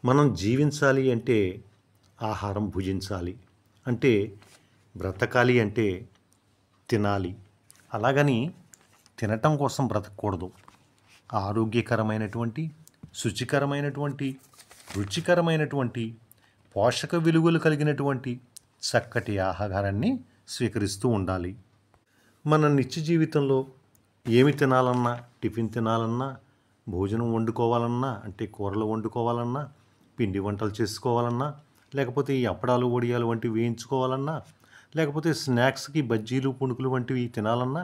మనం జీవించాలి అంటే ఆహారం భుజించాలి. అంటే బ్రతకాలి అంటే తినాలి. అలాగని తినటం కోసం బ్రతకూడదు. ఆరోగ్యకరమైనటువంటి, శుచికరమైనటువంటి, రుచికరమైనటువంటి, పోషక విలువలు కలిగినటువంటి చక్కటి ఆహారాన్ని స్వీకరిస్తూ ఉండాలి. మన నిత్య జీవితంలో ఏమి తినాలన్నా, టిఫిన్ తినాలన్నా, భోజనం వండుకోవాలన్నా అంటే కూరలు వండుకోవాలన్నా, పిండి వంటలు చేసుకోవాలన్నా, లేకపోతే ఈ అప్పడాలు వడియాలు వంటివి వేయించుకోవాలన్నా, లేకపోతే స్నాక్స్కి బజ్జీలు పుణుకులు వంటివి తినాలన్నా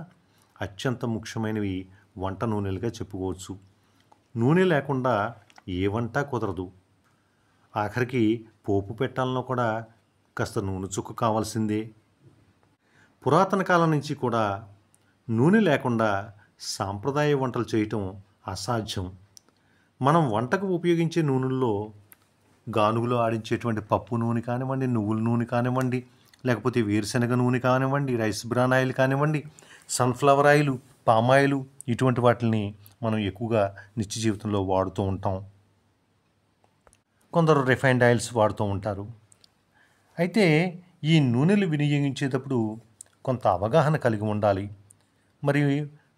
అత్యంత ముఖ్యమైనవి వంట నూనెలుగా చెప్పుకోవచ్చు. నూనె లేకుండా ఏ వంట కుదరదు. ఆఖరికి పోపు పెట్టాలన్నా కూడా కాస్త నూనె చుక్క కావాల్సిందే. పురాతన కాలం నుంచి కూడా నూనె లేకుండా సాంప్రదాయ వంటలు చేయటం అసాధ్యం. మనం వంటకు ఉపయోగించే నూనెల్లో గానుగులో ఆడించేటువంటి పప్పు నూనె కానివ్వండి, నువ్వుల నూనె కానివ్వండి, లేకపోతే వేరుశనగ నూనె కానివ్వండి, రైస్ బ్రాన్ ఆయిల్ కానివ్వండి, సన్ఫ్లవర్ ఆయిల్, పామ్ ఆయిల్, ఇటువంటి వాటిని మనం ఎక్కువగా నిత్య జీవితంలో వాడుతూ ఉంటాం. కొందరు రిఫైన్డ్ ఆయిల్స్ వాడుతూ ఉంటారు. అయితే ఈ నూనెలు వినియోగించేటప్పుడు కొంత అవగాహన కలిగి ఉండాలి. మరి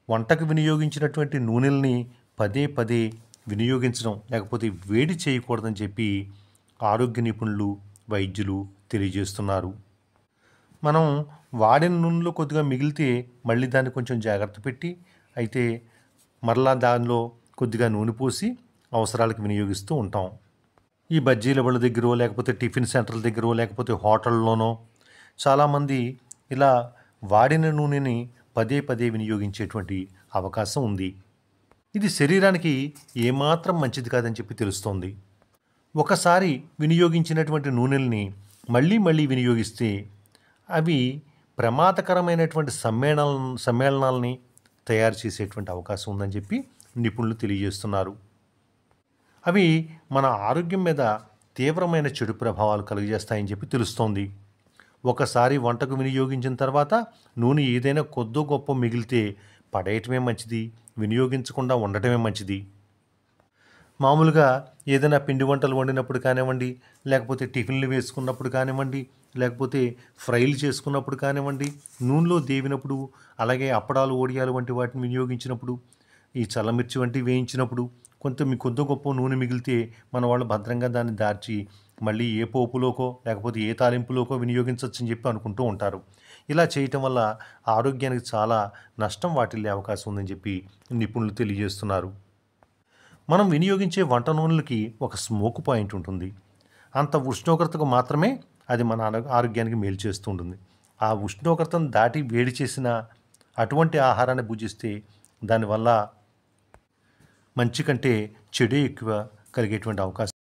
వంటకు వినియోగించినటువంటి నూనెల్ని పదే పదే వినియోగించడం, లేకపోతే వేడి చేయకూడదని చెప్పి ఆరోగ్య నిపుణులు, వైద్యులు తెలియజేస్తున్నారు. మనం వాడిన నూనెలో కొద్దిగా మిగిలితే మళ్ళీ దాన్ని కొంచెం జాగ్రత్త పెట్టి అయితే మరలా దానిలో కొద్దిగా నూనె పోసి అవసరాలకు వినియోగిస్తూ ఉంటాం. ఈ బజ్జీల వాళ్ళ దగ్గర, లేకపోతే టిఫిన్ సెంటర్ల దగ్గర, లేకపోతే హోటల్లోనో చాలామంది ఇలా వాడిన నూనెని పదే పదే వినియోగించేటువంటి అవకాశం ఉంది. ఇది శరీరానికి ఏమాత్రం మంచిది కాదని చెప్పి తెలుస్తోంది. ఒకసారి వినియోగించినటువంటి నూనెల్ని మళ్ళీ మళ్ళీ వినియోగిస్తే అవి ప్రమాదకరమైనటువంటి సమ్మేళనాలని తయారు చేసేటువంటి అవకాశం ఉందని చెప్పి నిపుణులు తెలియజేస్తున్నారు. అవి మన ఆరోగ్యం మీద తీవ్రమైన చెడు ప్రభావాలు కలుగజేస్తాయని చెప్పి తెలుస్తోంది. ఒకసారి వంటకు వినియోగించిన తర్వాత నూనె ఏదైనా కొద్దో గొప్ప మిగిలితే పడేయటమే మంచిది, వినియోగించకుండా ఉండటమే మంచిది. మామూలుగా ఏదైనా పిండి వంటలు వండినప్పుడు కానివ్వండి, లేకపోతే టిఫిన్లు వేసుకున్నప్పుడు కానివ్వండి, లేకపోతే ఫ్రైలు చేసుకున్నప్పుడు కానివ్వండి, నూనెలో దేవినప్పుడు, అలాగే అప్పడాలు వడియాలు వంటి వాటిని వినియోగించినప్పుడు, ఈ చల్లమిర్చి వంటివి వేయించినప్పుడు కొద్దో గొప్ప నూనె మిగిలితే మన వాళ్ళు భద్రంగా దాన్ని దాచి మళ్ళీ ఏ పోపులోకో లేకపోతే ఏ తాలింపులోకో వినియోగించవచ్చు అని చెప్పి అనుకుంటూ ఉంటారు. ఇలా చేయటం వల్ల ఆరోగ్యానికి చాలా నష్టం వాటిల్లే అవకాశం ఉందని చెప్పి నిపుణులు తెలియజేస్తున్నారు. మనం వినియోగించే వంట నూనెలకి ఒక స్మోక్ పాయింట్ ఉంటుంది. అంత ఉష్ణోగ్రతకు మాత్రమే అది మన ఆరోగ్యానికి మేలు చేస్తూ ఉంటుంది. ఆ ఉష్ణోగ్రతను దాటి వేడి చేసిన అటువంటి ఆహారాన్ని భుజిస్తే దానివల్ల మంచి కంటే చెడే ఎక్కువ కలిగేటువంటి అవకాశం